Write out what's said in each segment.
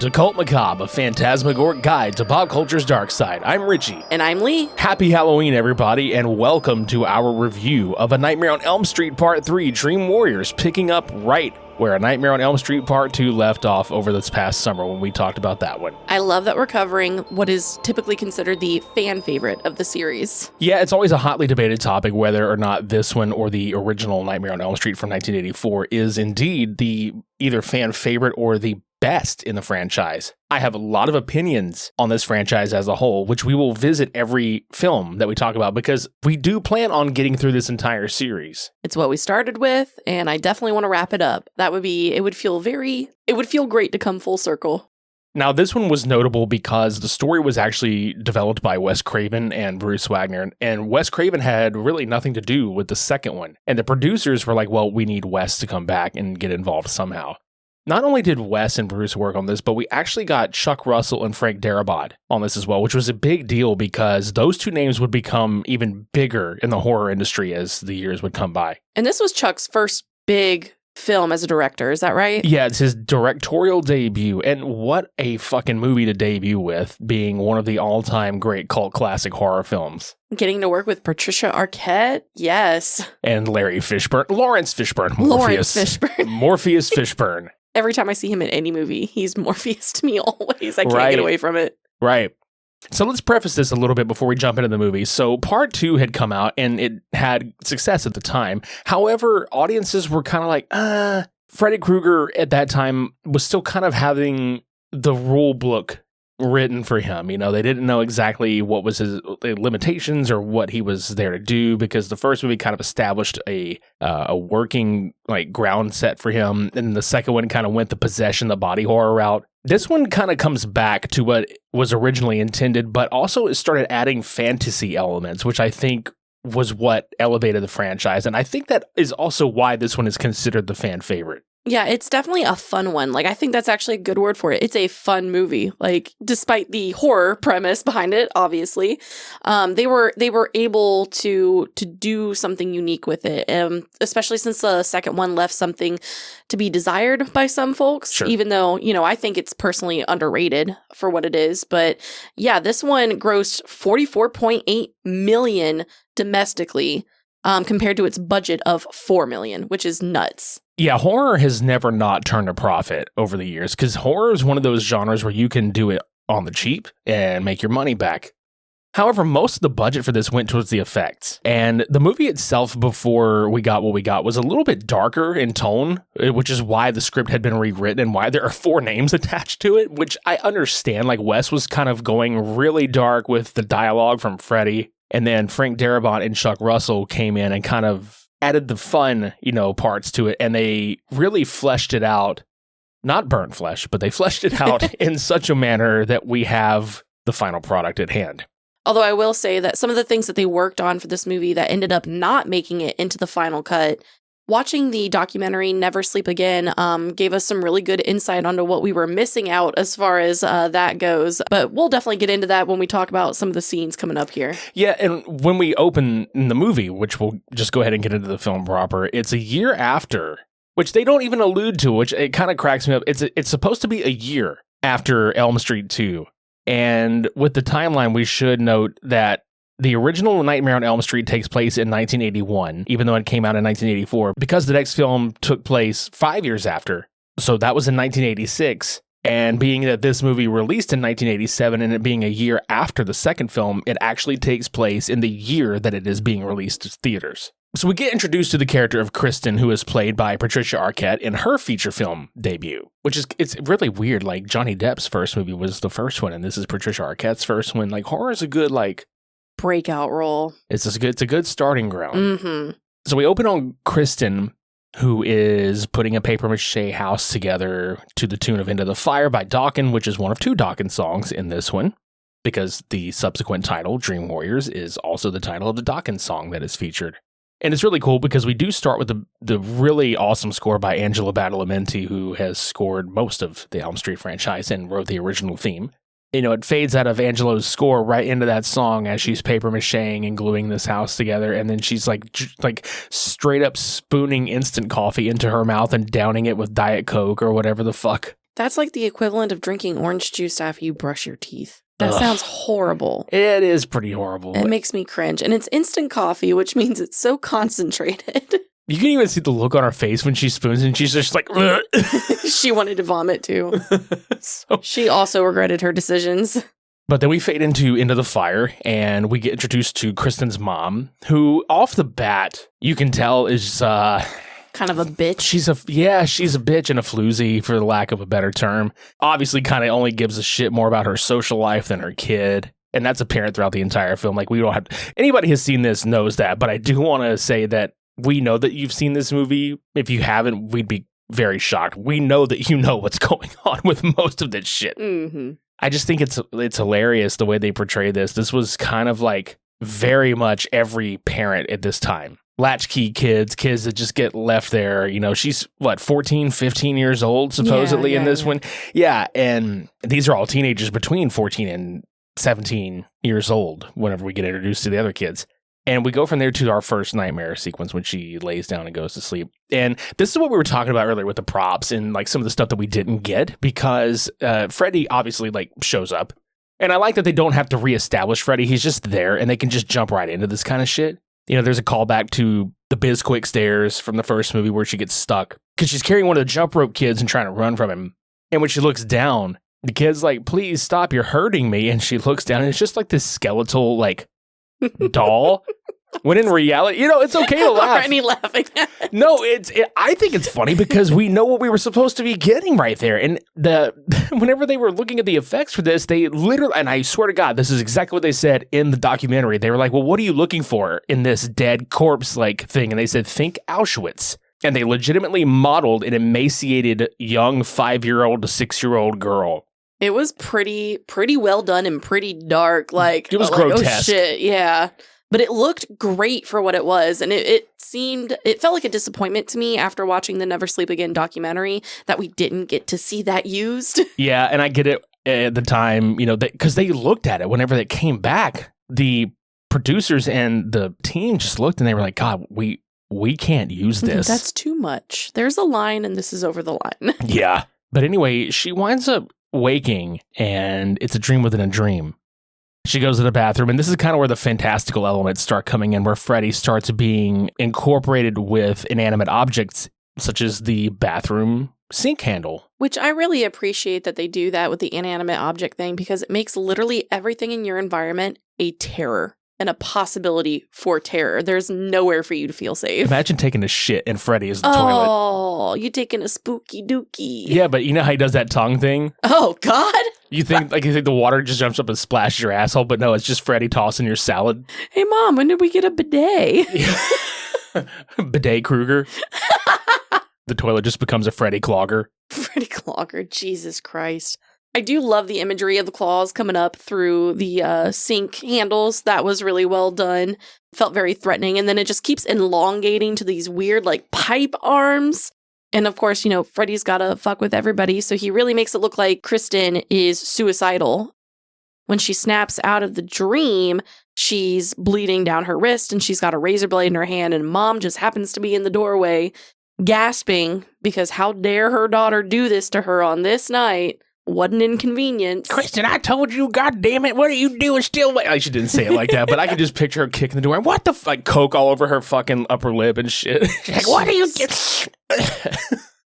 to Cult Macabre, a phantasmagoric guide to pop culture's dark side. I'm Richie. And I'm Lee. Happy Halloween, everybody, and welcome to our review of A Nightmare on Elm Street Part 3, Dream Warriors, picking up right where A Nightmare on Elm Street Part 2 left off over this past summer when we talked about that one. I love that we're covering what is typically considered the fan favorite of the series. Yeah, it's always a hotly debated topic whether or not this one or the original Nightmare on Elm Street from 1984 is indeed the either fan favorite or the best in the franchise. I have a lot of opinions on this franchise as a whole, which we will visit every film that we talk about because we do plan on getting through this entire series. It's what we started with, and I definitely want to wrap it up. It would feel great to come full circle. Now, this one was notable because the story was actually developed by Wes Craven and Bruce Wagner, and Wes Craven had really nothing to do with the second one. And the producers were like, well, we need Wes to come back and get involved somehow. Not only did Wes and Bruce work on this, but we actually got Chuck Russell and Frank Darabont on this as well, which was a big deal because those two names would become even bigger in the horror industry as the years would come by. And this was Chuck's first big film as a director, is that right? Yeah, it's his directorial debut, and what a fucking movie to debut with, being one of the all-time great cult classic horror films. Getting to work with Patricia Arquette, yes. And Lawrence Fishburne. Lawrence Fishburne. Morpheus Fishburne. Every time I see him in any movie, he's Morpheus to me always. I can't get away from it. Right. So let's preface this a little bit before we jump into the movie. So part 2 had come out and it had success at the time. However, audiences were kind of like, Freddy Krueger at that time was still kind of having the rule book written for him. You know, they didn't know exactly what was his limitations or what he was there to do because the first movie kind of established a working like ground set for him. And the second one kind of went the possession, the body horror route. This one kind of comes back to what was originally intended, but also it started adding fantasy elements, which I think was what elevated the franchise. And I think that is also why this one is considered the fan favorite. Yeah, it's definitely a fun one. Like, I think that's actually a good word for it. It's a fun movie. Like, despite the horror premise behind it, obviously, they were able to do something unique with it. Especially since the second one left something to be desired by some folks. Sure. Even though, you know, I think it's personally underrated for what it is. But yeah, this one grossed $44.8 million domestically, compared to its budget of $4 million, which is nuts. Yeah, horror has never not turned a profit over the years because horror is one of those genres where you can do it on the cheap and make your money back. However, most of the budget for this went towards the effects. And the movie itself, before we got what we got, was a little bit darker in tone, which is why the script had been rewritten and why there are 4 names attached to it, which I understand. Like, Wes was kind of going really dark with the dialogue from Freddy. And then Frank Darabont and Chuck Russell came in and kind of added the fun, parts to it. And they really fleshed it out, not burnt flesh, but they fleshed it out in such a manner that we have the final product at hand. Although I will say that some of the things that they worked on for this movie that ended up not making it into the final cut, watching the documentary Never Sleep Again gave us some really good insight onto what we were missing out as far as that goes. But we'll definitely get into that when we talk about some of the scenes coming up here. Yeah, and when we open the movie, which we'll just go ahead and get into the film proper, it's a year after, which they don't even allude to, which it kind of cracks me up. It's supposed to be a year after Elm Street 2. And with the timeline, we should note that the original Nightmare on Elm Street takes place in 1981, even though it came out in 1984, because the next film took place 5 years after. So that was in 1986. And being that this movie released in 1987 and it being a year after the second film, it actually takes place in the year that it is being released to theaters. So we get introduced to the character of Kristen, who is played by Patricia Arquette in her feature film debut, it's really weird. Like, Johnny Depp's first movie was the first one, and this is Patricia Arquette's first one. Like, horror is a good, breakout role. It's a good starting ground. Mm-hmm. So we open on Kristen, who is putting a papier-mâché house together to the tune of Into the Fire by Dokken, which is one of 2 Dokken songs in this one, because the subsequent title, Dream Warriors, is also the title of the Dokken song that is featured. And it's really cool because we do start with the really awesome score by Angela Badalamenti, who has scored most of the Elm Street franchise and wrote the original theme. It fades out of Angelo's score right into that song as she's papier-mâchéing and gluing this house together. And then she's like straight up spooning instant coffee into her mouth and downing it with Diet Coke or whatever the fuck. That's like the equivalent of drinking orange juice after you brush your teeth. That Ugh. sounds horrible. It is pretty horrible. It makes me cringe. And it's instant coffee, which means it's so concentrated. You can even see the look on her face when she spoons and she's just like, She wanted to vomit too. So, She also regretted her decisions. but then we fade into the fire and we get introduced to Kristen's mom, who off the bat, you can tell is Kind of a bitch. she's a bitch and a floozy, for the lack of a better term. Obviously kind of only gives a shit more about her social life than her kid. And that's apparent throughout the entire film. Like, we don't have anybody who's seen this knows that, but I do want to say that we know that you've seen this movie. If you haven't, we'd be very shocked. We know that you know what's going on with most of this shit. Mm-hmm. I just think it's hilarious the way they portray this. This was kind of like very much every parent at this time. Latchkey kids that just get left there. You know, she's 14, 15 years old, supposedly in this one. Yeah. And these are all teenagers between 14 and 17 years old whenever we get introduced to the other kids. And we go from there to our first nightmare sequence when she lays down and goes to sleep. And this is what we were talking about earlier with the props and like some of the stuff that we didn't get, because Freddy obviously like shows up. And I like that they don't have to reestablish Freddy. He's just there and they can just jump right into this kind of shit. You know, there's a callback to the Bizquick stairs from the first movie where she gets stuck because she's carrying one of the jump rope kids and trying to run from him. And when she looks down, the kid's like, "Please stop, you're hurting me." And she looks down and it's just like this skeletal, like, doll. When in reality, you know, it's okay to laugh. Already laughing at it. No, I think it's funny because we know what we were supposed to be getting right there. And whenever they were looking at the effects for this, they literally, and I swear to God, this is exactly what they said in the documentary. They were like, "Well, what are you looking for in this dead corpse like thing?" And they said, "Think Auschwitz." And they legitimately modeled an emaciated young 5-year-old to 6-year-old girl. It was pretty well done and pretty dark. Like, It was like, grotesque. Oh shit, yeah. But it looked great for what it was. And it felt like a disappointment to me after watching the Never Sleep Again documentary that we didn't get to see that used. Yeah, and I get it at the time, you know, because they looked at it whenever they came back. The producers and the team just looked and they were like, "God, we can't use this. That's too much. There's a line and this is over the line." Yeah. But anyway, she winds up waking and it's a dream within a dream. She goes to the bathroom, and this is kind of where the fantastical elements start coming in, where Freddy starts being incorporated with inanimate objects, such as the bathroom sink handle. Which I really appreciate that they do that with the inanimate object thing, because it makes literally everything in your environment a terror and a possibility for terror. There's nowhere for you to feel safe. Imagine taking a shit and Freddy is the toilet. Oh, you taking a spooky dookie. Yeah, but you know how he does that tongue thing? Oh, God. You think the water just jumps up and splashes your asshole, but no, it's just Freddy tossing your salad. Hey, Mom, when did we get a bidet? Bidet Krueger. The toilet just becomes a Freddy clogger. Freddy Krueger, Jesus Christ. I do love the imagery of the claws coming up through the sink handles. That was really well done. Felt very threatening. And then it just keeps elongating to these weird, like, pipe arms. And of course, you know, Freddy's got to fuck with everybody. So he really makes it look like Kristen is suicidal. When she snaps out of the dream, she's bleeding down her wrist and she's got a razor blade in her hand. And Mom just happens to be in the doorway, gasping because how dare her daughter do this to her on this night? What an inconvenience. "Kristen, I told you, God damn it, what are you doing still?" She didn't say it like that, but I could just picture her kicking the door and what the fuck, Coke all over her fucking upper lip and shit. She's like, "What are you doing?"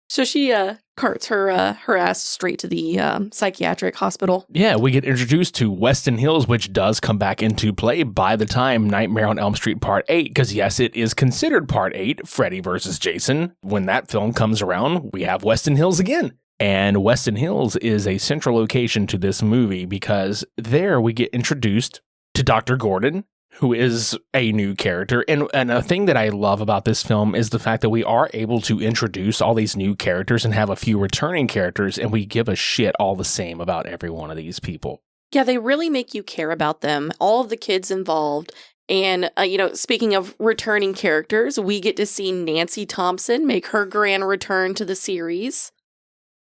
So she carts her ass straight to the psychiatric hospital. Yeah, we get introduced to Westin Hills, which does come back into play by the time Nightmare on Elm Street Part 8, because yes, it is considered Part 8, Freddy vs. Jason. When that film comes around, we have Westin Hills again. And Westin Hills is a central location to this movie because there we get introduced to Dr. Gordon, who is a new character. And a thing that I love about this film is the fact that we are able to introduce all these new characters and have a few returning characters, and we give a shit all the same about every one of these people. Yeah, they really make you care about them, all of the kids involved. And, you know, speaking of returning characters, we get to see Nancy Thompson make her grand return to the series.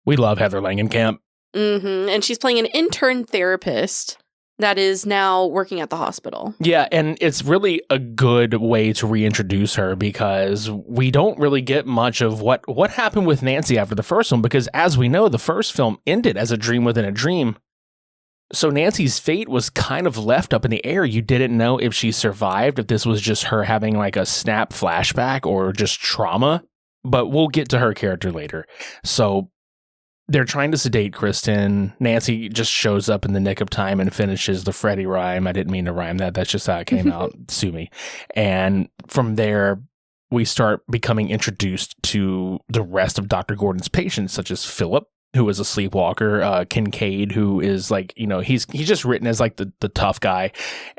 We love Heather Langenkamp. And she's playing an intern therapist. that is now working at the hospital. Yeah, and it's really a good way to reintroduce her because we don't really get much of what happened with Nancy after the first one, because as we know, the first film ended as a dream within a dream. So Nancy's fate was kind of left up in the air. You didn't know if she survived, if this was just her having like a snap flashback or just trauma, but we'll get to her character later. So they're trying to sedate Kristen. Nancy just shows up in the nick of time and finishes the Freddy rhyme. I didn't mean to rhyme that. That's just how it came out. Sue me. And from there, we start becoming introduced to the rest of Dr. Gordon's patients, such as Philip, who is a sleepwalker, Kincaid, who is like, he's just written as like the tough guy,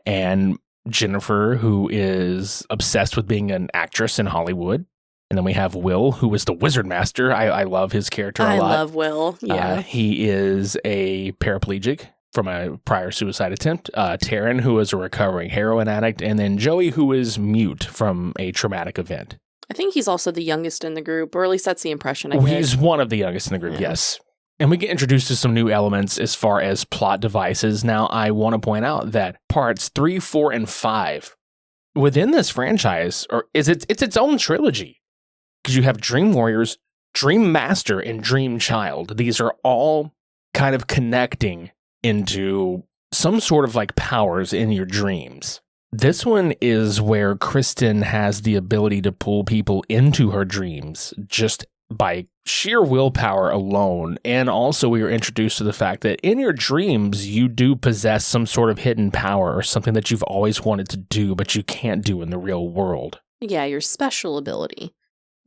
and Jennifer, who is obsessed with being an actress in Hollywood. And then we have Will, who is the Wizard Master. I love his character a lot. I love Will. Yeah. He is a paraplegic from a prior suicide attempt. Taryn, who is a recovering heroin addict. And then Joey, who is mute from a traumatic event. I think he's also the youngest in the group, or at least that's the impression I get. He's one of the youngest in the group, yes. And we get introduced to some new elements as far as plot devices. Now, I want to point out that parts 3, 4, and 5 within this franchise, it's its own trilogy. Because you have Dream Warriors, Dream Master, and Dream Child. These are all kind of connecting into some sort of like powers in your dreams. This one is where Kristen has the ability to pull people into her dreams just by sheer willpower alone. And also we are introduced to the fact that in your dreams, you do possess some sort of hidden power or something that you've always wanted to do, but you can't do in the real world. Yeah, your special ability.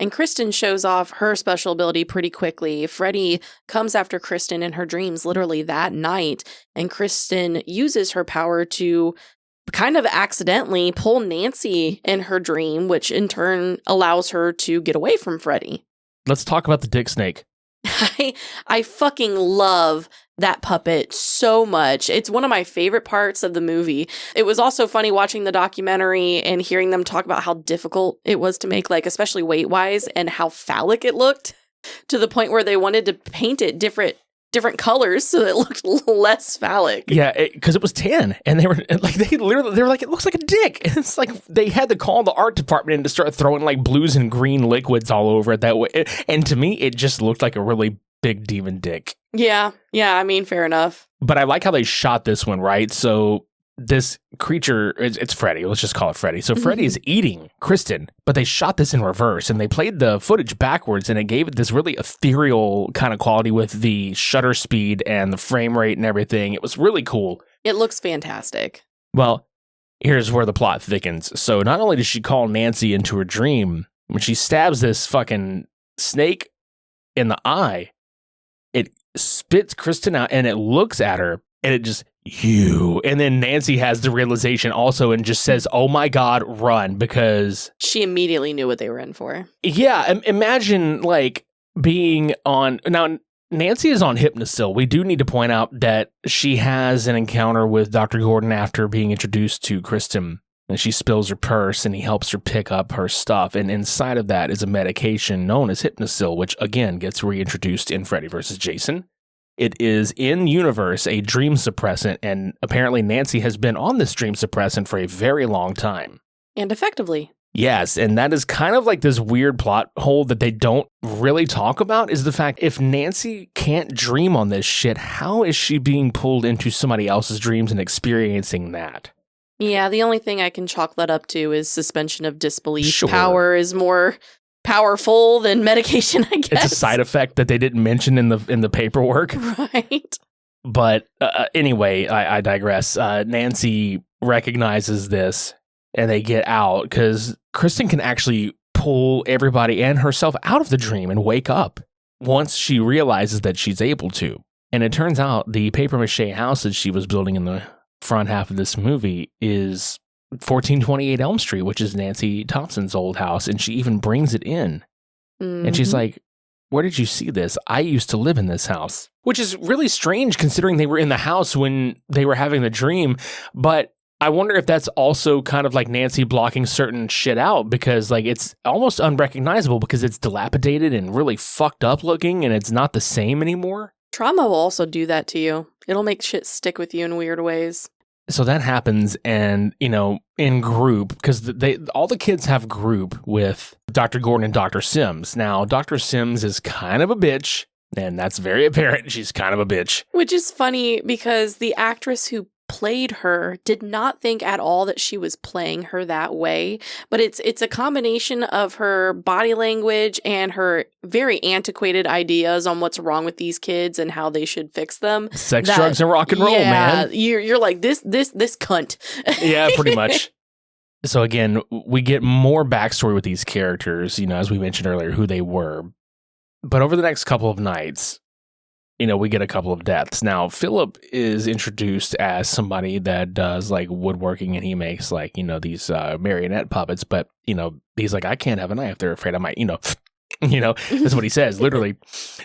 And Kristen shows off her special ability pretty quickly. Freddy comes after Kristen in her dreams literally that night, and Kristen uses her power to kind of accidentally pull Nancy in her dream, which in turn allows her to get away from Freddy. Let's talk about the dick snake. I fucking love that puppet so much. It's one of my favorite parts of the movie. It was also funny watching the documentary and hearing them talk about how difficult it was to make, like especially weight-wise, and how phallic it looked, to the point where they wanted to paint it different colors so it looked less phallic. Yeah, because it was tan, and they were like, it looks like a dick. And it's like they had to call the art department in to start throwing like blues and green liquids all over it that way. And to me, it just looked like a really big demon dick. Yeah, I mean, fair enough. But I like how they shot this one, right? So this creature, it's Freddy. Let's just call it Freddy. So Freddy is eating Kristen, but they shot this in reverse and they played the footage backwards, and it gave it this really ethereal kind of quality with the shutter speed and the frame rate and everything. It was really cool. It looks fantastic. Well, here's where the plot thickens. So not only does she call Nancy into her dream, when she stabs this fucking snake in the eye, it spits Kristen out and it looks at her and it just, you. And then Nancy has the realization also and just says, oh my God, run, because she immediately knew what they were in for. Yeah. Imagine like being on, now Nancy is on Hypnosil. We do need to point out that she has an encounter with Dr. Gordon after being introduced to Kristen. And she spills her purse and he helps her pick up her stuff. And inside of that is a medication known as Hypnosil, which again gets reintroduced in Freddy vs. Jason. It is in universe a dream suppressant, and apparently Nancy has been on this dream suppressant for a very long time. And effectively. Yes, and that is kind of like this weird plot hole that they don't really talk about, is the fact if Nancy can't dream on this shit, how is she being pulled into somebody else's dreams and experiencing that? Yeah, the only thing I can chalk that up to is suspension of disbelief. Sure. Power is more powerful than medication, I guess. It's a side effect that they didn't mention in the paperwork. Right. But anyway, I digress. Nancy recognizes this and they get out because Kristen can actually pull everybody and herself out of the dream and wake up once she realizes that she's able to. And it turns out the papier-mâché house that she was building in the front half of this movie is 1428 Elm Street, which is Nancy Thompson's old house, and she even brings it in. Mm-hmm. And she's like, where did you see this? I used to live in this house. Which is really strange considering they were in the house when they were having the dream. But I wonder if that's also kind of like Nancy blocking certain shit out, because like it's almost unrecognizable because it's dilapidated and really fucked up looking and it's not the same anymore. Trauma will also do that to you. It'll make shit stick with you in weird ways. So that happens, and, in group, because all the kids have group with Dr. Gordon and Dr. Sims. Now, Dr. Sims is kind of a bitch, and that's very apparent. She's kind of a bitch. Which is funny because the actress who played her did not think at all that she was playing her that way, but it's a combination of her body language and her very antiquated ideas on what's wrong with these kids and how they should fix them. Sex, drugs, and rock and roll, man. You're like this cunt. Yeah, pretty much. So again, we get more backstory with these characters, as we mentioned earlier, who they were. But over the next couple of nights, we get a couple of deaths. Now, Philip is introduced as somebody that does like woodworking, and he makes like, these marionette puppets. But, he's like, I can't have a knife. They're afraid I might, that's what he says, literally.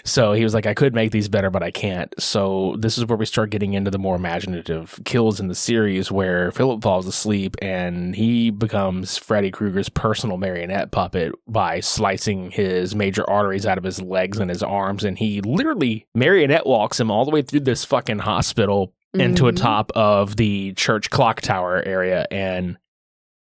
So he was like, I could make these better, but I can't. So this is where we start getting into the more imaginative kills in the series, where Philip falls asleep and he becomes Freddy Krueger's personal marionette puppet by slicing his major arteries out of his legs and his arms. And he literally marionette walks him all the way through this fucking hospital into a top of the church clock tower area. And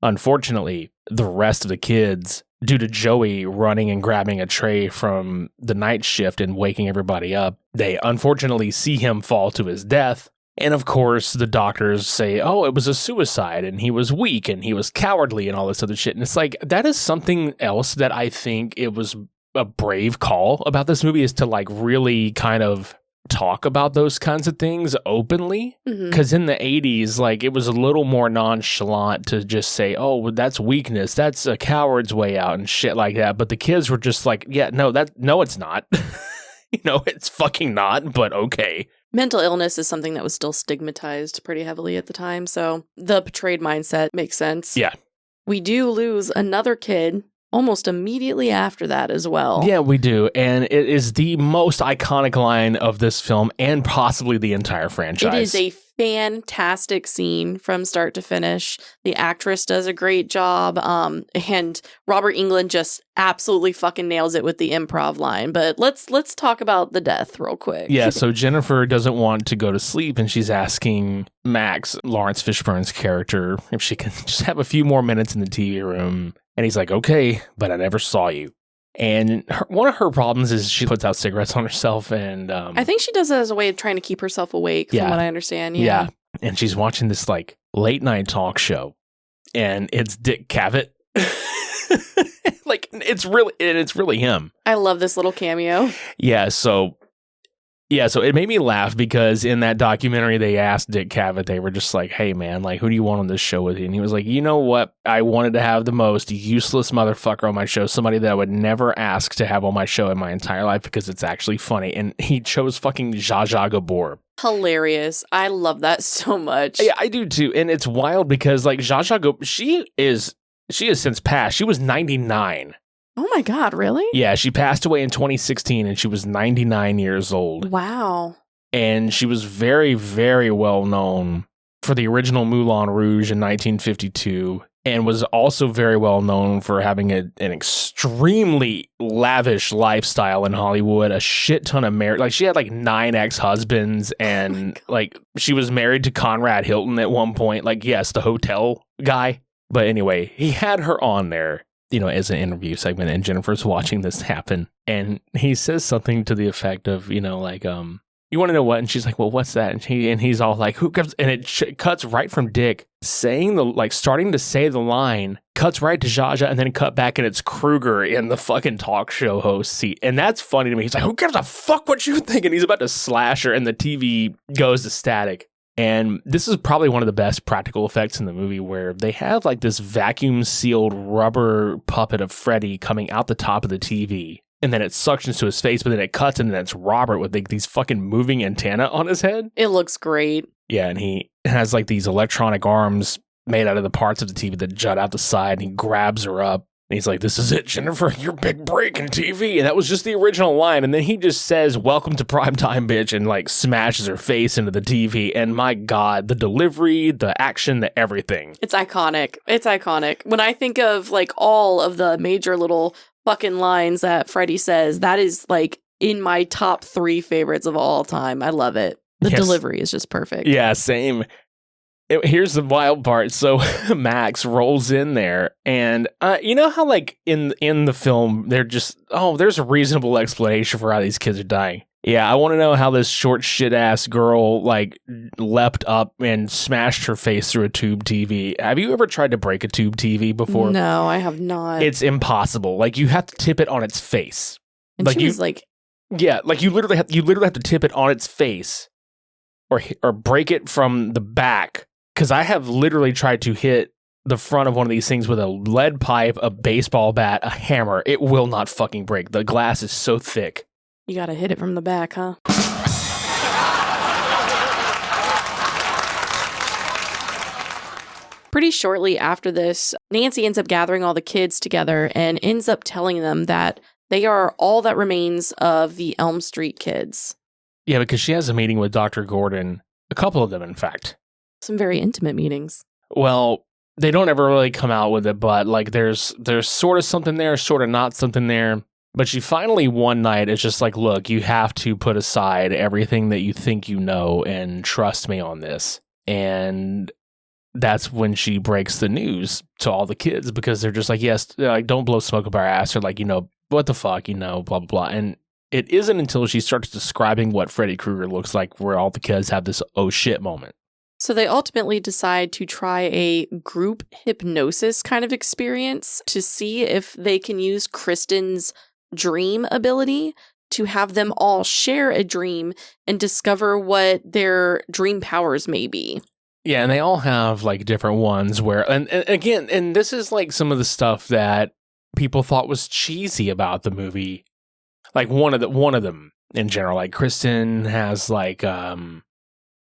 unfortunately, the rest of the kids, due to Joey running and grabbing a tray from the night shift and waking everybody up, they unfortunately see him fall to his death. And of course, the doctors say, oh, it was a suicide and he was weak and he was cowardly and all this other shit. And it's like, that is something else that I think it was a brave call about this movie, is to like really kind of talk about those kinds of things openly, because in the 80s, like, it was a little more nonchalant to just say, oh, well, that's weakness, that's a coward's way out and shit like that. But the kids were just like, yeah, no, it's not. It's fucking not, but okay. Mental illness is something that was still stigmatized pretty heavily at the time, so the portrayed mindset makes sense. Yeah. We do lose another kid almost immediately after that as well. Yeah, we do. And it is the most iconic line of this film and possibly the entire franchise. It is a fantastic scene from start to finish. The actress does a great job. And Robert Englund just absolutely fucking nails it with the improv line. But let's talk about the death real quick. Yeah, so Jennifer doesn't want to go to sleep, and she's asking Max, Lawrence Fishburne's character, if she can just have a few more minutes in the TV room. And he's like, okay, but I never saw you. And one of her problems is she puts out cigarettes on herself. And I think she does that as a way of trying to keep herself awake, from what I understand. Yeah. And she's watching this like late night talk show, and it's Dick Cavett. Like, it's really him. I love this little cameo. Yeah, so it made me laugh because in that documentary, they asked Dick Cavett, they were just like, hey, man, like, who do you want on this show with you? And he was like, you know what? I wanted to have the most useless motherfucker on my show, somebody that I would never ask to have on my show in my entire life because it's actually funny. And he chose fucking Zsa Zsa Gabor. Hilarious. I love that so much. Yeah, I do too. And it's wild because, like, Zsa Zsa Gabor, she has since passed. She was 99. Oh my God, really? Yeah, she passed away in 2016 and she was 99 years old. Wow. And she was very, very well known for the original Moulin Rouge in 1952, and was also very well known for having an extremely lavish lifestyle in Hollywood, a shit ton of marriage. Like, she had like 9 ex-husbands, and like, she was married to Conrad Hilton at one point. Like, yes, the hotel guy. But anyway, he had her on there, as an interview segment, and Jennifer's watching this happen. And he says something to the effect of, like, you want to know what? And she's like, well, what's that? And he's all like, who comes? And it cuts right from Dick saying starting to say the line, cuts right to Zsa Zsa, and then cut back, and it's Krueger in the fucking talk show host seat. And that's funny to me. He's like, who gives a fuck what you think? And he's about to slash her, and the TV goes to static. And this is probably one of the best practical effects in the movie, where they have like this vacuum sealed rubber puppet of Freddy coming out the top of the TV, and then it suctions to his face, but then it cuts, and then it's Robert with like these fucking moving antenna on his head. It looks great. Yeah, and he has like these electronic arms made out of the parts of the TV that jut out the side, and he grabs her up. And he's like, this is it, Jennifer, your big break in TV. And that was just the original line. And then he just says, welcome to primetime, bitch, and like smashes her face into the TV. And my God, the delivery, the action, the everything. It's iconic. It's iconic. When I think of like all of the major little fucking lines that Freddy says, that is like in my top 3 favorites of all time. I love it. The delivery is just perfect. Yeah, same. Here's the wild part. So Max rolls in there, and you know how like in the film they're just there's a reasonable explanation for how these kids are dying. Yeah, I want to know how this short shit ass girl like leapt up and smashed her face through a tube TV. Have you ever tried to break a tube TV before? No, I have not. It's impossible. Like you have to tip it on its face. And like she was like, yeah, like you literally have to tip it on its face, or break it from the back. Because I have literally tried to hit the front of one of these things with a lead pipe, a baseball bat, a hammer. It will not fucking break. The glass is so thick. You gotta hit it from the back, huh? Pretty shortly after this, Nancy ends up gathering all the kids together and ends up telling them that they are all that remains of the Elm Street kids. Yeah, because she has a meeting with Dr. Gordon. A couple of them, in fact. Some very intimate meetings. Well, they don't ever really come out with it, but like there's sort of something there, sort of not something there. But she finally one night is just like, look, you have to put aside everything that you think you know and trust me on this. And that's when she breaks the news to all the kids, because they're just like, yes, like don't blow smoke up our ass, or like, you know, what the fuck, you know, blah, blah, blah. And it isn't until she starts describing what Freddy Krueger looks like where all the kids have this oh shit moment. So they ultimately decide to try a group hypnosis kind of experience to see if they can use Kristen's dream ability to have them all share a dream and discover what their dream powers may be. Yeah, and they all have like different ones where, and again, and this is like some of the stuff that people thought was cheesy about the movie. Like one of them in general, like Kristen has like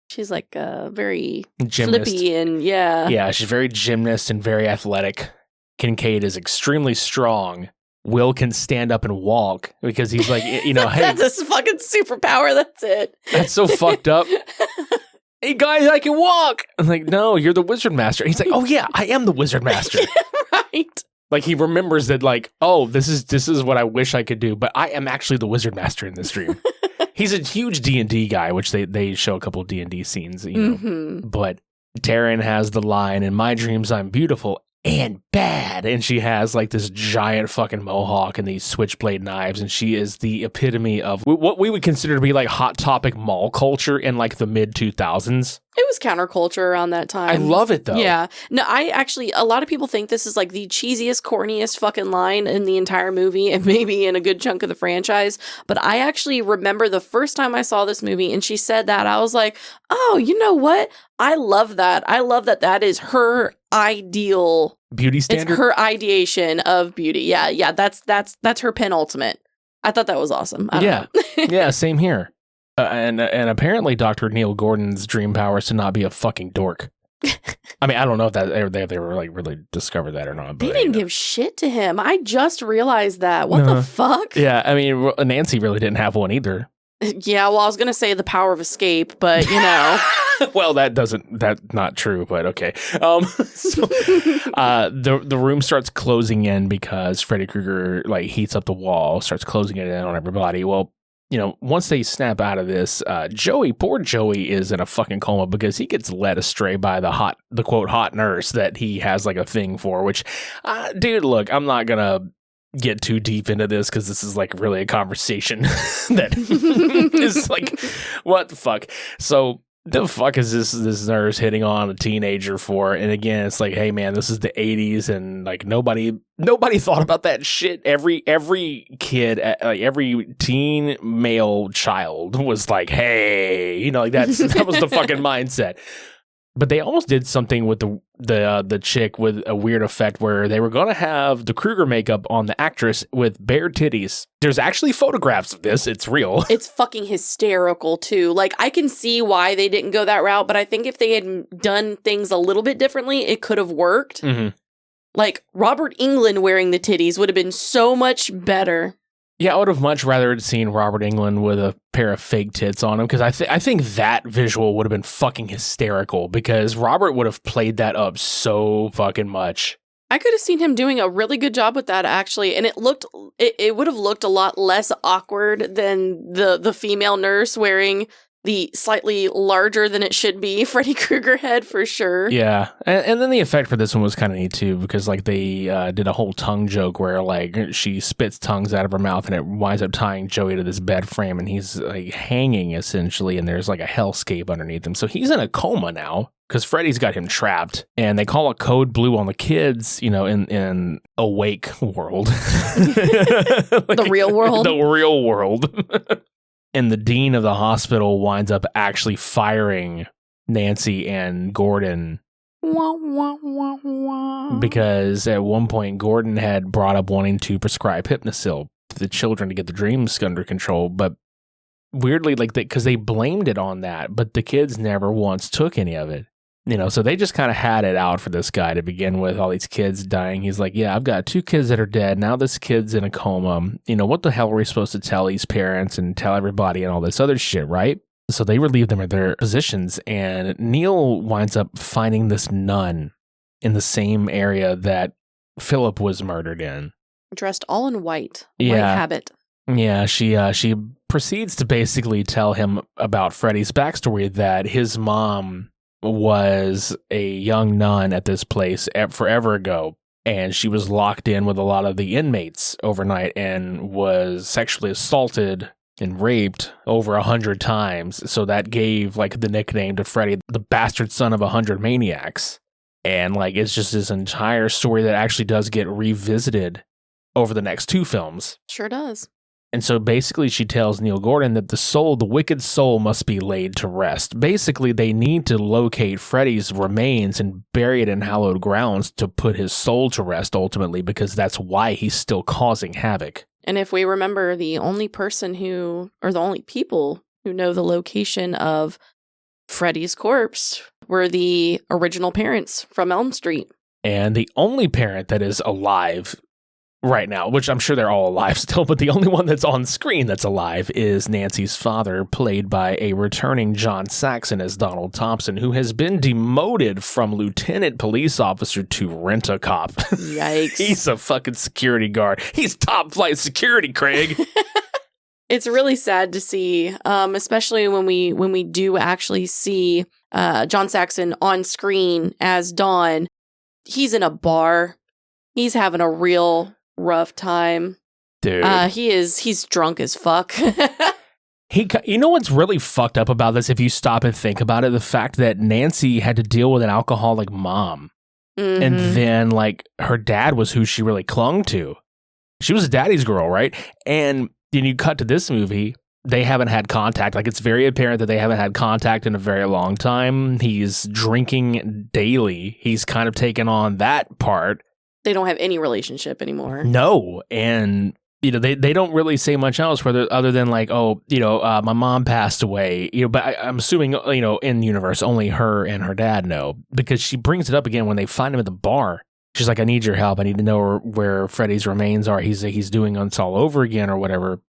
she's like very gymnast. flippy and yeah, she's very gymnast and very athletic. Kincaid is extremely strong. Will can stand up and walk because he's like, you know, hey, that's a fucking superpower. That's it. That's so fucked up. Hey guys, I can walk. I'm like, no, you're the wizard master. And he's like, oh yeah, I am the wizard master. Right. Like he remembers that, like, oh, this is what I wish I could do, but I am actually the wizard master in this dream. He's a huge D&D guy, which they show a couple of D&D scenes, you know. Mm-hmm. But Taryn has the line, in my dreams I'm beautiful and bad. And she has like this giant fucking mohawk and these switchblade knives, and she is the epitome of what we would consider to be like Hot Topic mall culture in like the mid 2000s. It was counterculture around that time. I love it though. Yeah. No, a lot of people think this is like the cheesiest, corniest fucking line in the entire movie and maybe in a good chunk of the franchise. But I actually remember the first time I saw this movie and she said that, I was like, oh, you know what? I love that. I love that that is her ideal beauty standard. It's her ideation of beauty. Yeah. That's her penultimate. I thought that was awesome. I don't know. Yeah, same here. And apparently Dr. Neil Gordon's dream power is to not be a fucking dork. I mean, I don't know if that they were like really discovered that or not. But they didn't give shit to him. I just realized that. What the fuck? Yeah, I mean, Nancy really didn't have one either. Yeah, well, I was going to say the power of escape, but you know. Well, that's not true, but okay. The room starts closing in because Freddy Krueger like heats up the wall, starts closing it in on everybody. Well, you know, once they snap out of this, poor Joey is in a fucking coma because he gets led astray by the quote hot nurse that he has like a thing for, which, dude, look, I'm not gonna get too deep into this because this is like really a conversation that is like, what the fuck? So the fuck is this nurse hitting on a teenager for? And again, it's like, hey man, this is the 80s and like nobody thought about that shit. Every kid, like every teen male child was like, hey, you know, like that was the fucking mindset. But they almost did something with the chick with a weird effect where they were going to have the Krueger makeup on the actress with bare titties. There's actually photographs of this. It's real. It's fucking hysterical, too. Like, I can see why they didn't go that route, but I think if they had done things a little bit differently, it could have worked. Mm-hmm. Like, Robert Englund wearing the titties would have been so much better. Yeah, I would have much rather seen Robert Englund with a pair of fake tits on him because I think that visual would have been fucking hysterical because Robert would have played that up so fucking much. I could have seen him doing a really good job with that actually, and it would have looked a lot less awkward than the female nurse wearing the slightly larger than it should be Freddy Krueger head for sure. Yeah. And then the effect for this one was kind of neat too, because like they did a whole tongue joke where like she spits tongues out of her mouth and it winds up tying Joey to this bed frame and he's like hanging essentially and there's like a hellscape underneath him. So he's in a coma now because Freddy's got him trapped and they call a code blue on the kids, in awake world. The real world. The real world. And the dean of the hospital winds up actually firing Nancy and Gordon because at one point Gordon had brought up wanting to prescribe Hypnosil to the children to get the dreams under control, but weirdly, like, because they blamed it on that, but the kids never once took any of it. So they just kind of had it out for this guy to begin with, all these kids dying. He's like, yeah, I've got 2 kids that are dead. Now this kid's in a coma. What the hell are we supposed to tell these parents and tell everybody and all this other shit, right? So they relieve them of their positions, and Neil winds up finding this nun in the same area that Philip was murdered in. Dressed all in white. Yeah. White habit. Yeah, she proceeds to basically tell him about Freddy's backstory, that his mom was a young nun at this place forever ago, and she was locked in with a lot of the inmates overnight and was sexually assaulted and raped over 100 times. So that gave like the nickname to Freddy, the bastard son of 100 maniacs. And like it's just this entire story that actually does get revisited over the next 2 films. Sure does. And so basically she tells Neil Gordon that the wicked soul must be laid to rest. Basically, they need to locate Freddy's remains and bury it in hallowed grounds to put his soul to rest ultimately, because that's why he's still causing havoc. And if we remember, the only people who know the location of Freddy's corpse were the original parents from Elm Street. And the only parent that is alive right now, which I'm sure they're all alive still, but the only one that's on screen that's alive is Nancy's father, played by a returning John Saxon as Donald Thompson, who has been demoted from lieutenant police officer to rent-a-cop. Yikes. He's a fucking security guard. He's top flight security, Craig. It's really sad to see, especially when we do actually see John Saxon on screen as Don. He's in a bar. He's having a real rough time, dude. He's drunk as fuck. You know what's really fucked up about this, if you stop and think about it? The fact that Nancy had to deal with an alcoholic mom, and then like her dad was who she really clung to. She was a daddy's girl, right? And then you cut to this movie, they haven't had contact. Like, it's very apparent that they haven't had contact in a very long time. He's drinking daily. He's kind of taken on that part. They don't have any relationship anymore. No. And, they don't really say much else other than like, my mom passed away, but I'm assuming, in the universe, only her and her dad know, because she brings it up again when they find him at the bar. She's like, I need your help. I need to know where Freddy's remains are. He's doing this all over again or whatever.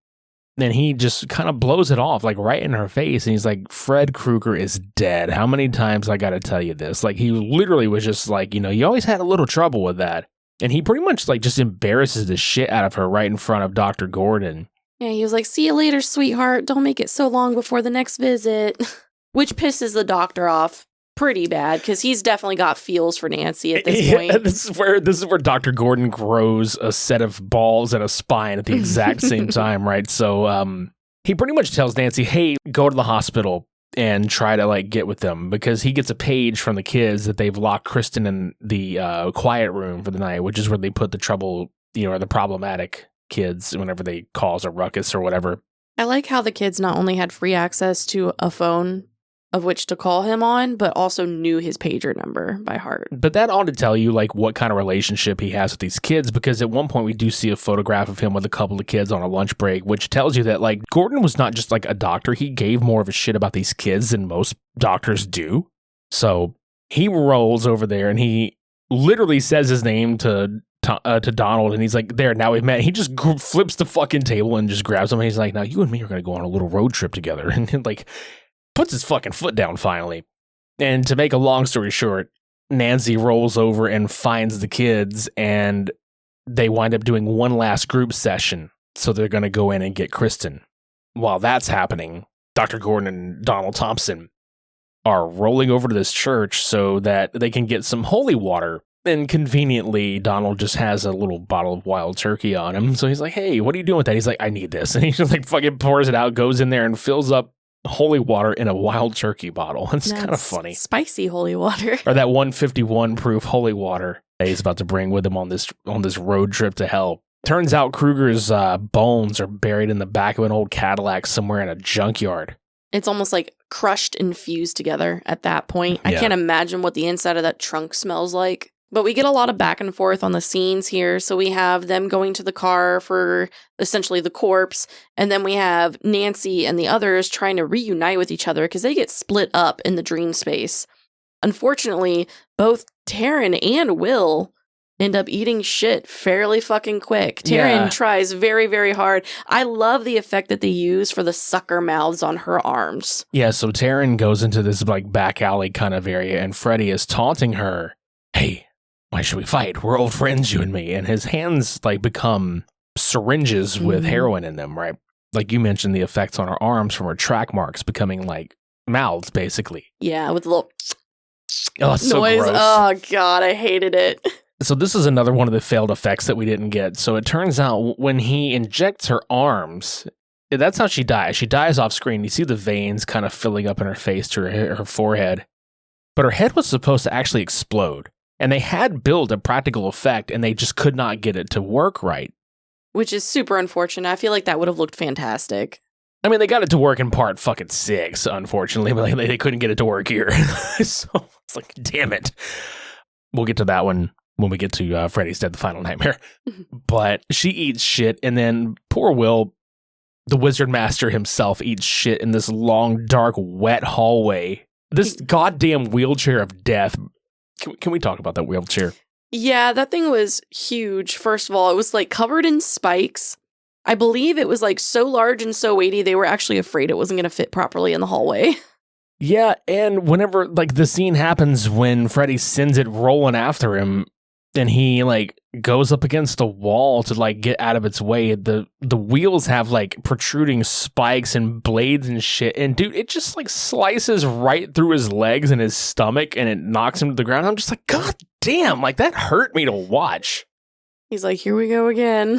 Then he just kind of blows it off, like right in her face. And he's like, Fred Krueger is dead. How many times I got to tell you this? Like, he literally was just like, you always had a little trouble with that. And he pretty much like just embarrasses the shit out of her right in front of Dr. Gordon. Yeah, he was like, see you later, sweetheart. Don't make it so long before the next visit. Which pisses the doctor off pretty bad, because he's definitely got feels for Nancy at this point. Yeah, this is where Dr. Gordon grows a set of balls and a spine at the exact same time, right? So he pretty much tells Nancy, hey, go to the hospital and try to like get with them, because he gets a page from the kids that they've locked Kristen in the quiet room for the night, which is where they put the trouble, or the problematic kids whenever they cause a ruckus or whatever. I like how the kids not only had free access to a phone of which to call him on, but also knew his pager number by heart. But that ought to tell you like what kind of relationship he has with these kids, because at one point we do see a photograph of him with a couple of kids on a lunch break, which tells you that like Gordon was not just like a doctor. He gave more of a shit about these kids than most doctors do. So he rolls over there and he literally says his name to Donald, and he's like, there, now we've met. He just flips the fucking table and just grabs him, and he's like, now you and me are going to go on a little road trip together. And like puts his fucking foot down finally. And to make a long story short, Nancy rolls over and finds the kids, and they wind up doing one last group session. So they're going to go in and get Kristen. While that's happening, Dr. Gordon and Donald Thompson are rolling over to this church so that they can get some holy water. And conveniently, Donald just has a little bottle of wild turkey on him. So he's like, hey, what are you doing with that? He's like, I need this. And he just like fucking pours it out, goes in there and fills up holy water in a wild turkey bottle. It's kind of funny. Spicy holy water. Or that 151 proof holy water that he's about to bring with him on this road trip to hell. Turns out Krueger's bones are buried in the back of an old Cadillac somewhere in a junkyard. It's almost like crushed and fused together at that point. I can't imagine what the inside of that trunk smells like. But we get a lot of back and forth on the scenes here. So we have them going to the car for essentially the corpse. And then we have Nancy and the others trying to reunite with each other because they get split up in the dream space. Unfortunately, both Taryn and Will end up eating shit fairly fucking quick. Taryn tries very, very hard. I love the effect that they use for the sucker mouths on her arms. Yeah, so Taryn goes into this like back alley kind of area and Freddy is taunting her. Hey, why should we fight? We're old friends, you and me. And his hands like become syringes with heroin in them, right? Like you mentioned, the effects on her arms from her track marks becoming like mouths, basically. Yeah, with a little noise. So gross. Oh, God, I hated it. So this is another one of the failed effects that we didn't get. So it turns out when he injects her arms, that's how she dies. She dies off screen. You see the veins kind of filling up in her face to her forehead. But her head was supposed to actually explode. And they had built a practical effect, and they just could not get it to work right. Which is super unfortunate. I feel like that would have looked fantastic. I mean, they got it to work in part fucking 6, unfortunately, but they couldn't get it to work here. So it's like, damn it. We'll get to that one when we get to Freddy's Dead, the Final Nightmare. But she eats shit, and then poor Will, the Wizard Master himself, eats shit in this long, dark, wet hallway. This goddamn wheelchair of death. Can we talk about that wheelchair? Yeah, that thing was huge. First of all, it was like covered in spikes. I believe it was like so large and so weighty, they were actually afraid it wasn't going to fit properly in the hallway. Yeah, and whenever like the scene happens when Freddy sends it rolling after him, and he like goes up against the wall to like get out of its way, the wheels have like protruding spikes and blades and shit, and dude, it just like slices right through his legs and his stomach and it knocks him to the ground. I'm just like, god damn, like that hurt me to watch. He's like, here we go again.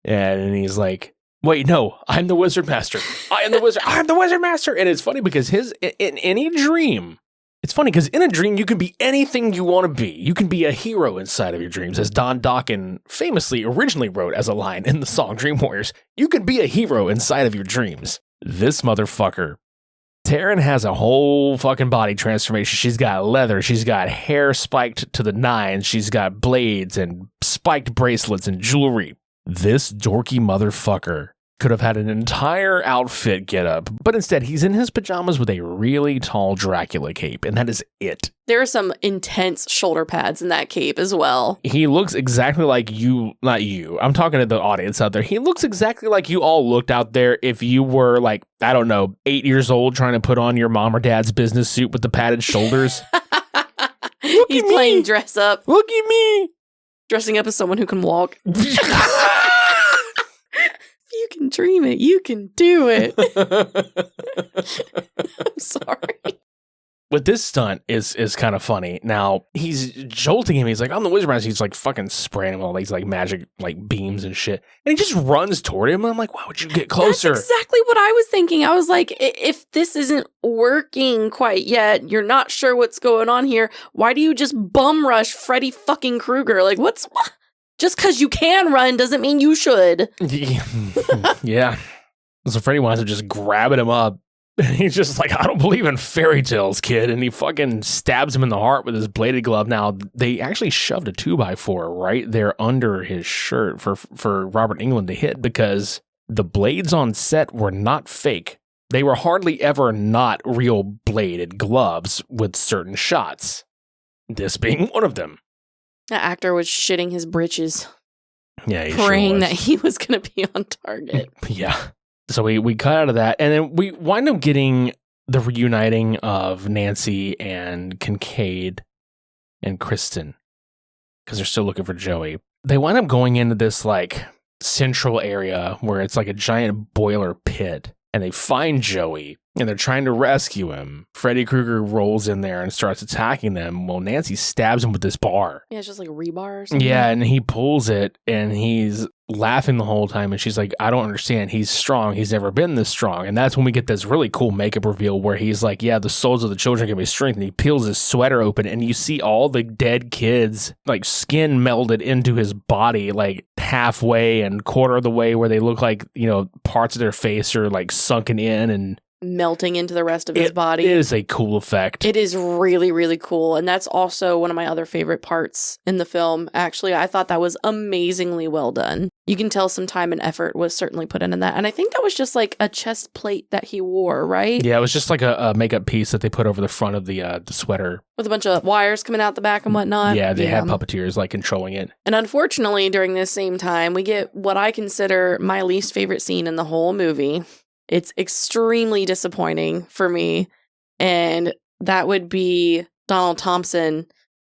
And he's like, wait, no, I'm the Wizard Master. I am the Wizard. I'm the Wizard Master. And it's funny because in any dream, it's funny because in a dream, you can be anything you want to be. You can be a hero inside of your dreams, as Don Dokken famously originally wrote as a line in the song Dream Warriors. You can be a hero inside of your dreams. This motherfucker, Taryn has a whole fucking body transformation. She's got leather. She's got hair spiked to the nines. She's got blades and spiked bracelets and jewelry. This dorky motherfucker could have had an entire outfit get up, but instead he's in his pajamas with a really tall Dracula cape, and that is it. There are some intense shoulder pads in that cape as well. He looks exactly like you, not you, I'm talking to the audience out there. He looks exactly like you all looked out there if you were like, I don't know, 8 years old trying to put on your mom or dad's business suit with the padded shoulders. He's playing dress up. Look at me. Dressing up as someone who can walk. If you can dream it, you can do it. I'm sorry. But this stunt is kind of funny. Now, he's jolting him. He's like, I'm the Wizard Master. He's like fucking spraying him with all these like magic like beams and shit. And he just runs toward him. And I'm like, why would you get closer? That's exactly what I was thinking. I was like, if this isn't working quite yet, you're not sure what's going on here, why do you just bum rush Freddy fucking Krueger? Like, what? Just because you can run doesn't mean you should. Yeah. So Freddy winds up just grabbing him up. And he's just like, I don't believe in fairy tales, kid. And he fucking stabs him in the heart with his bladed glove. Now, they actually shoved a 2x4 right there under his shirt for Robert Englund to hit because the blades on set were not fake. They were hardly ever not real bladed gloves with certain shots. This being one of them. That actor was shitting his britches. Yeah, he praying sure was. that he was going to be on target. Yeah. So we cut out of that, and then we wind up getting the reuniting of Nancy and Kincaid and Kristen because they're still looking for Joey. They wind up going into this like central area where it's like a giant boiler pit, and they find Joey and they're trying to rescue him. Freddy Krueger rolls in there and starts attacking them. Well, Nancy stabs him with this bar. Yeah, it's just like a rebar or something. Yeah, and he pulls it and he's laughing the whole time. And she's like, I don't understand. He's strong. He's never been this strong. And that's when we get this really cool makeup reveal where he's like, yeah, the souls of the children give me strength. And he peels his sweater open and you see all the dead kids, like skin melded into his body, like halfway and quarter of the way where they look like, you know, parts of their face are like sunken in and melting into the rest of his body. It is a cool effect. It is really, really cool. And that's also one of my other favorite parts in the film. Actually, I thought that was amazingly well done. You can tell some time and effort was certainly put into that. And I think that was just like a chest plate that he wore, right? Yeah, it was just like a makeup piece that they put over the front of the sweater. With a bunch of wires coming out the back and whatnot. Yeah, they had puppeteers like controlling it. And unfortunately, during this same time, we get what I consider my least favorite scene in the whole movie. It's extremely disappointing for me, and that would be Donald Thompson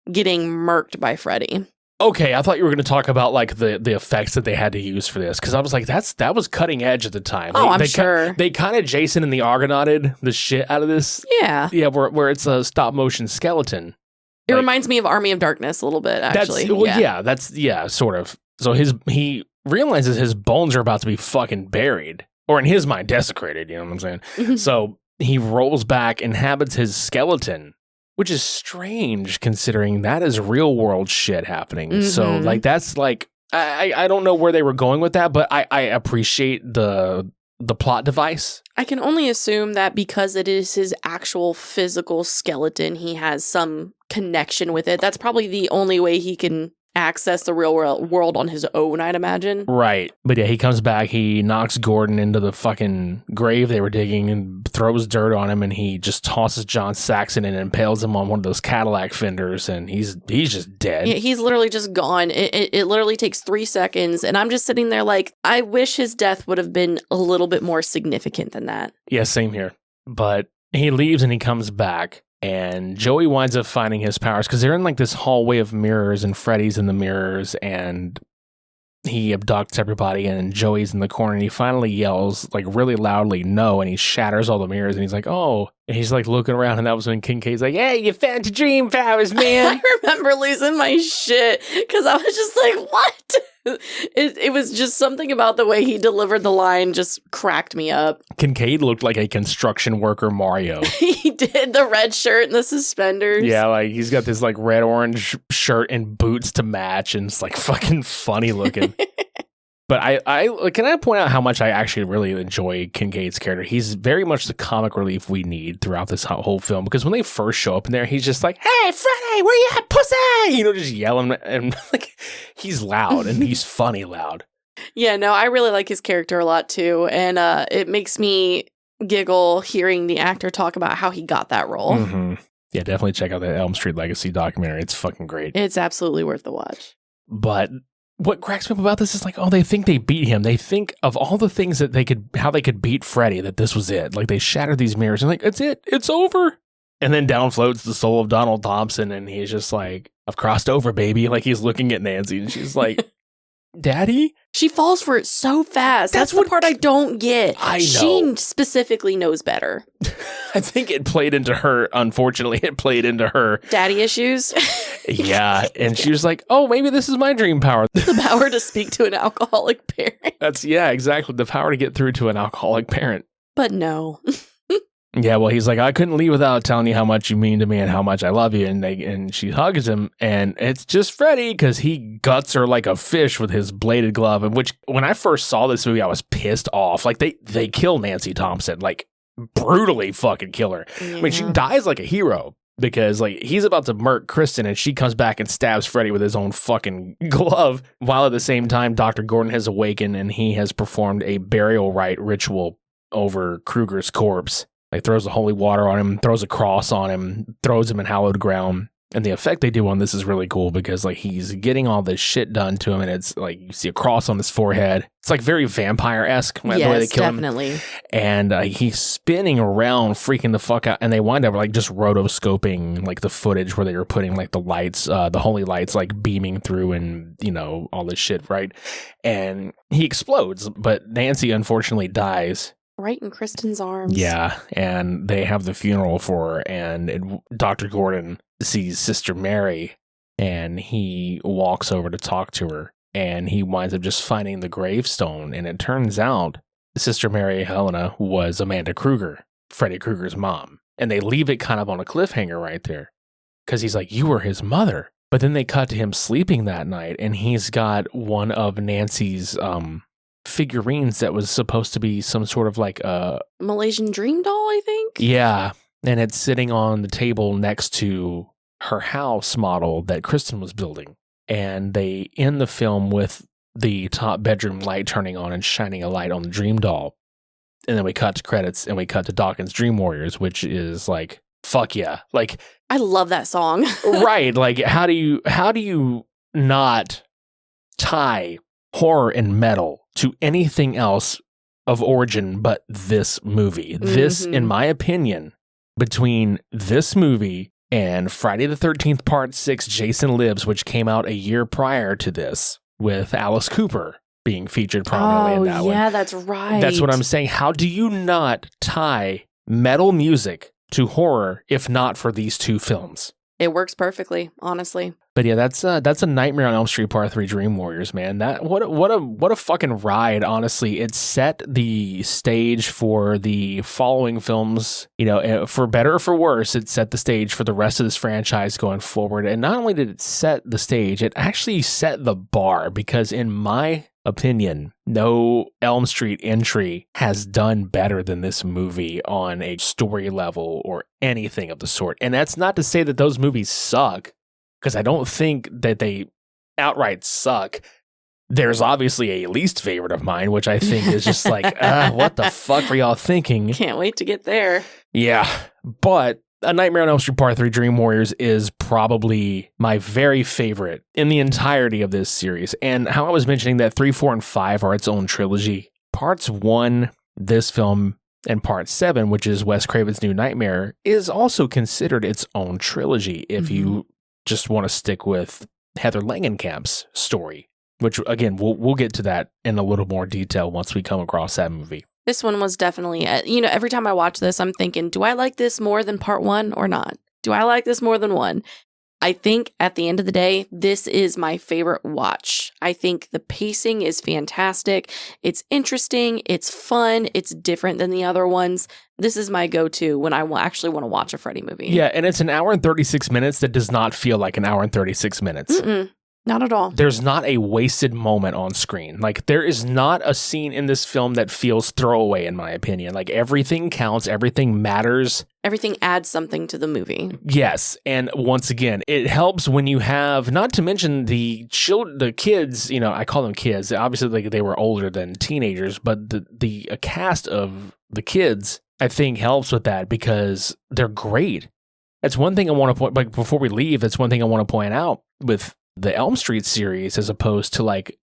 getting murked by Freddy. Okay, I thought you were going to talk about like the effects that they had to use for this, because I was like, that was cutting edge at the time. I'm sure. They kind of Jason and the Argonauted the shit out of this. Yeah. Yeah, where it's a stop motion skeleton. It reminds me of Army of Darkness a little bit, actually. Sort of. So he realizes his bones are about to be fucking buried. Or in his mind, desecrated, you know what I'm saying? So he rolls back, inhabits his skeleton, which is strange considering that is real world shit happening. So like that's like, I don't know where they were going with that, but I appreciate the plot device. I can only assume that because it is his actual physical skeleton, he has some connection with it. That's probably the only way he can access the real world on his own, I'd imagine. Right. But yeah, he comes back, he knocks Gordon into the fucking grave they were digging and throws dirt on him, and he just tosses John Saxon and impales him on one of those Cadillac fenders, and he's just dead. Yeah, he's literally just gone. It literally takes 3 seconds, and I'm just sitting there like, I wish his death would have been a little bit more significant than that. Yeah, same here. But he leaves and he comes back. And Joey winds up finding his powers because they're in like this hallway of mirrors and Freddy's in the mirrors and he abducts everybody and Joey's in the corner and he finally yells like really loudly, no, and he shatters all the mirrors and he's like, oh, and he's like looking around and that was when Kincaid's like, hey, you found your dream powers, man. I remember losing my shit because I was just like, what? It was just something about the way he delivered the line just cracked me up. Kincaid looked like a construction worker Mario. He did, the red shirt and the suspenders. Yeah, like he's got this like red-orange shirt and boots to match and it's like fucking funny looking. But I can I point out how much I actually really enjoy Kincaid's character. He's very much the comic relief we need throughout this whole film because when they first show up in there, he's just like, hey, Freddy, where you at, pussy? You know, just yelling and like he's loud and he's funny loud. Yeah, no, I really like his character a lot too. And it makes me giggle hearing the actor talk about how he got that role. Mm-hmm. Yeah, definitely check out that Elm Street Legacy documentary. It's fucking great. It's absolutely worth the watch. But what cracks me up about this is like, oh, they think they beat him. They think of all the things that how they could beat Freddy, that this was it. Like they shattered these mirrors and like, it's it. It's over. And then down floats the soul of Donald Thompson and he's just like, I've crossed over, baby. Like he's looking at Nancy and she's like, Daddy? She falls for it so fast. That's the part I don't get. I know. She specifically knows better. I think it played into her. Unfortunately, it played into her daddy issues. Yeah. And she was like, oh, maybe this is my dream power. The power to speak to an alcoholic parent. Yeah, exactly. The power to get through to an alcoholic parent. But no. Yeah, well, he's like, I couldn't leave without telling you how much you mean to me and how much I love you. And she hugs him, and it's just Freddy because he guts her like a fish with his bladed glove. And which, when I first saw this movie, I was pissed off. Like they kill Nancy Thompson, like brutally fucking kill her. Yeah. I mean, she dies like a hero because like he's about to murk Kristen, and she comes back and stabs Freddy with his own fucking glove. While at the same time, Dr. Gordon has awakened and he has performed a burial rite ritual over Krueger's corpse. Like throws the holy water on him, throws a cross on him, throws him in hallowed ground. And the effect they do on this is really cool because like he's getting all this shit done to him, and it's like you see a cross on his forehead. It's like very vampire-esque the way they kill definitely. Him. And he's spinning around, freaking the fuck out. And they wind up like just rotoscoping like the footage where they were putting like the lights, the holy lights like beaming through and, you know, all this shit, right? And he explodes, but Nancy unfortunately dies. right in Kristen's arms. Yeah, and they have the funeral for her, and Dr. Gordon sees Sister Mary, and he walks over to talk to her, and he winds up just finding the gravestone, and it turns out Sister Mary Helena was Amanda Krueger, Freddy Krueger's mom. And they leave it kind of on a cliffhanger right there, because he's like, you were his mother. But then they cut to him sleeping that night, and he's got one of Nancy's figurines that was supposed to be some sort of like a Malaysian dream doll, I think. Yeah, and it's sitting on the table next to her house model that Kristen was building. And they end the film with the top bedroom light turning on and shining a light on the dream doll. And then we cut to credits, and we cut to Dawkins' Dream Warriors, which is like, fuck yeah. Like, I love that song. right. Like, how do you not tie horror and metal to anything else of origin but this movie? This, in my opinion, between this movie and Friday the 13th Part 6, Jason Lives, which came out a year prior to this, with Alice Cooper being featured prominently in that one. Yeah, that's right. That's what I'm saying. How do you not tie metal music to horror if not for these two films? It works perfectly, honestly. But yeah, that's a Nightmare on Elm Street Part 3 Dream Warriors, man. That what a fucking ride, honestly. It set the stage for the following films, you know, for better or for worse, it set the stage for the rest of this franchise going forward. And not only did it set the stage, it actually set the bar, because in my opinion, no Elm Street entry has done better than this movie on a story level or anything of the sort. And that's not to say that those movies suck, because I don't think that they outright suck. There's obviously a least favorite of mine, which I think is just like, what the fuck were y'all thinking? Can't wait to get there. Yeah, but A Nightmare on Elm Street Part 3 Dream Warriors is probably my very favorite in the entirety of this series. And how I was mentioning that 3, 4, and 5 are its own trilogy. Parts 1, this film, and Part 7, which is Wes Craven's New Nightmare, is also considered its own trilogy if you just want to stick with Heather Langenkamp's story, which, again, we'll get to that in a little more detail once we come across that movie. This one was definitely, every time I watch this, I'm thinking, do I like this more than Part 1 or not? Do I like this more than 1? I think at the end of the day, this is my favorite watch. I think the pacing is fantastic. It's interesting. It's fun. It's different than the other ones. This is my go-to when I actually want to watch a Freddy movie. Yeah, and it's an hour and 36 minutes that does not feel like an hour and 36 minutes. Not at all. There's not a wasted moment on screen. Like, there is not a scene in this film that feels throwaway, in my opinion. Like, everything counts. Everything matters. Everything adds something to the movie. Yes. And once again, it helps when you have, not to mention the kids, I call them kids. Obviously, like, they were older than teenagers, but the cast of the kids, I think, helps with that because they're great. That's one thing I want to point, like, before we leave, that's one thing I want to point out with the Elm Street series as opposed to like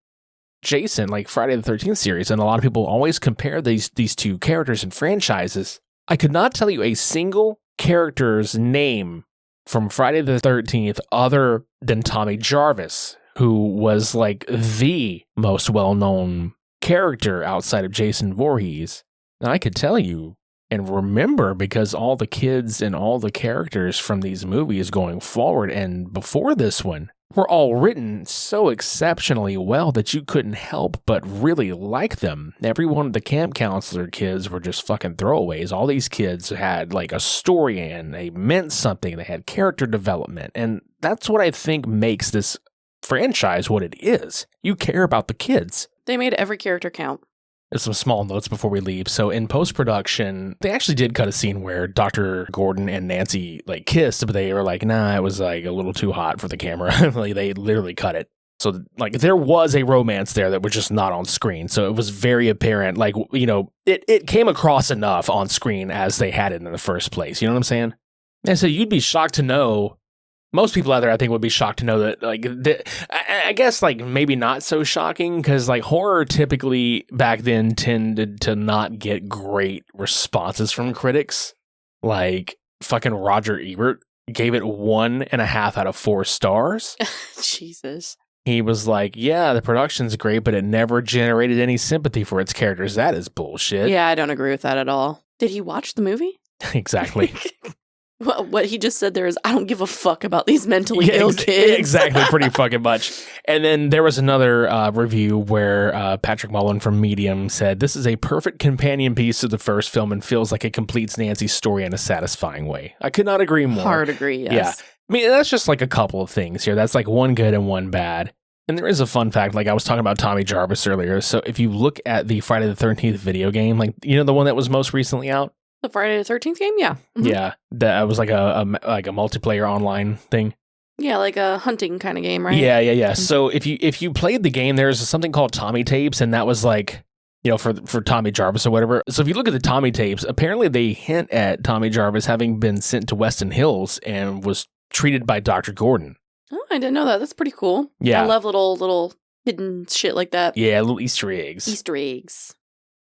Jason, like Friday the 13th series. And a lot of people always compare these two characters and franchises. I could not tell you a single character's name from Friday the 13th other than Tommy Jarvis, who was like the most well-known character outside of Jason Voorhees. And I could tell you and remember because all the kids and all the characters from these movies going forward and before this one were all written so exceptionally well that you couldn't help but really like them. Every one of the camp counselor kids were just fucking throwaways. All these kids had like a story and they meant something. They had character development. And that's what I think makes this franchise what it is. You care about the kids. They made every character count. There's some small notes before we leave. So in post-production, they actually did cut a scene where Dr. Gordon and Nancy like kissed, but they were like, nah, it was like a little too hot for the camera. Like, they literally cut it. So like there was a romance there that was just not on screen. So it was very apparent, like, it came across enough on screen as they had it in the first place. You know what I'm saying? And so you'd be shocked to know, most people out there, I think, would be shocked to know that, like, I guess, like, maybe not so shocking, because, like, horror typically back then tended to not get great responses from critics. Like, fucking Roger Ebert gave it 1.5 out of 4 stars. Jesus. he was like, yeah, the production's great, but it never generated any sympathy for its characters. That is bullshit. Yeah, I don't agree with that at all. Did he watch the movie? Exactly. Well, what he just said there is, I don't give a fuck about these mentally ill kids. Exactly, pretty fucking much. And then there was another review where Patrick Mullen from Medium said, this is a perfect companion piece to the first film and feels like it completes Nancy's story in a satisfying way. I could not agree more. Hard agree, yes. Yeah. I mean, that's just like a couple of things here. That's like one good and one bad. And there is a fun fact, like I was talking about Tommy Jarvis earlier. So if you look at the Friday the 13th video game, like, you know, the one that was most recently out? The Friday the 13th game? Yeah. Mm-hmm. Yeah. That was like a multiplayer online thing. Yeah, like a hunting kind of game, right? Yeah. Mm-hmm. So if you played the game, there's something called Tommy tapes, and that was like, you know, for Tommy Jarvis or whatever. So if you look at the Tommy tapes, apparently they hint at Tommy Jarvis having been sent to Westin Hills and was treated by Dr. Gordon. Oh, I didn't know that. That's pretty cool. Yeah. I love little hidden shit like that. Yeah, little Easter eggs. Easter eggs.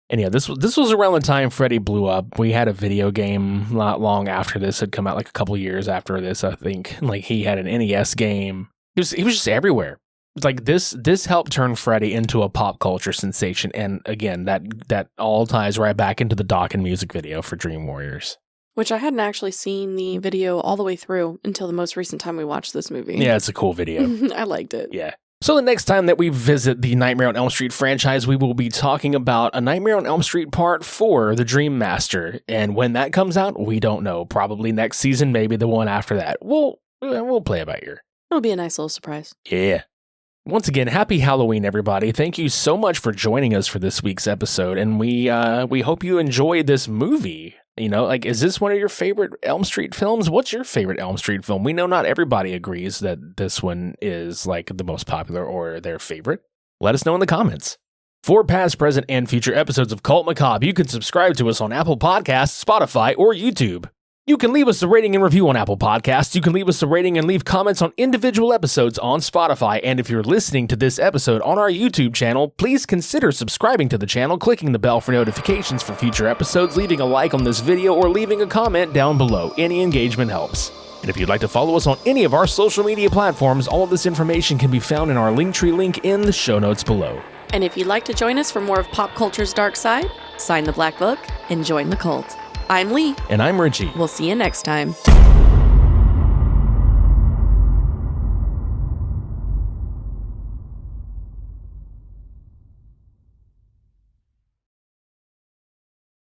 And yeah, this was around the time Freddy blew up. We had a video game not long after this had come out, like a couple years after this, I think. Like he had an NES game. He was just everywhere. Like this helped turn Freddy into a pop culture sensation. And again, that all ties right back into the Dokken music video for Dream Warriors. Which I hadn't actually seen the video all the way through until the most recent time we watched this movie. Yeah, it's a cool video. I liked it. Yeah. So the next time that we visit the Nightmare on Elm Street franchise, we will be talking about A Nightmare on Elm Street Part 4, The Dream Master. And when that comes out, we don't know. Probably next season, maybe the one after that. We'll play it by ear. It'll be a nice little surprise. Yeah. Once again, happy Halloween, everybody. Thank you so much for joining us for this week's episode. And we hope you enjoyed this movie. You know, like, is this one of your favorite Elm Street films? What's your favorite Elm Street film? We know not everybody agrees that this one is, like, the most popular or their favorite. Let us know in the comments. For past, present, and future episodes of Cult Macabre, you can subscribe to us on Apple Podcasts, Spotify, or YouTube. You can leave us a rating and review on Apple Podcasts. You can leave us a rating and leave comments on individual episodes on Spotify. And if you're listening to this episode on our YouTube channel, please consider subscribing to the channel, clicking the bell for notifications for future episodes, leaving a like on this video, or leaving a comment down below. Any engagement helps. And if you'd like to follow us on any of our social media platforms, all of this information can be found in our Linktree link in the show notes below. And if you'd like to join us for more of pop culture's dark side, sign the black book and join the cult. I'm Lee. And I'm Richie. We'll see you next time.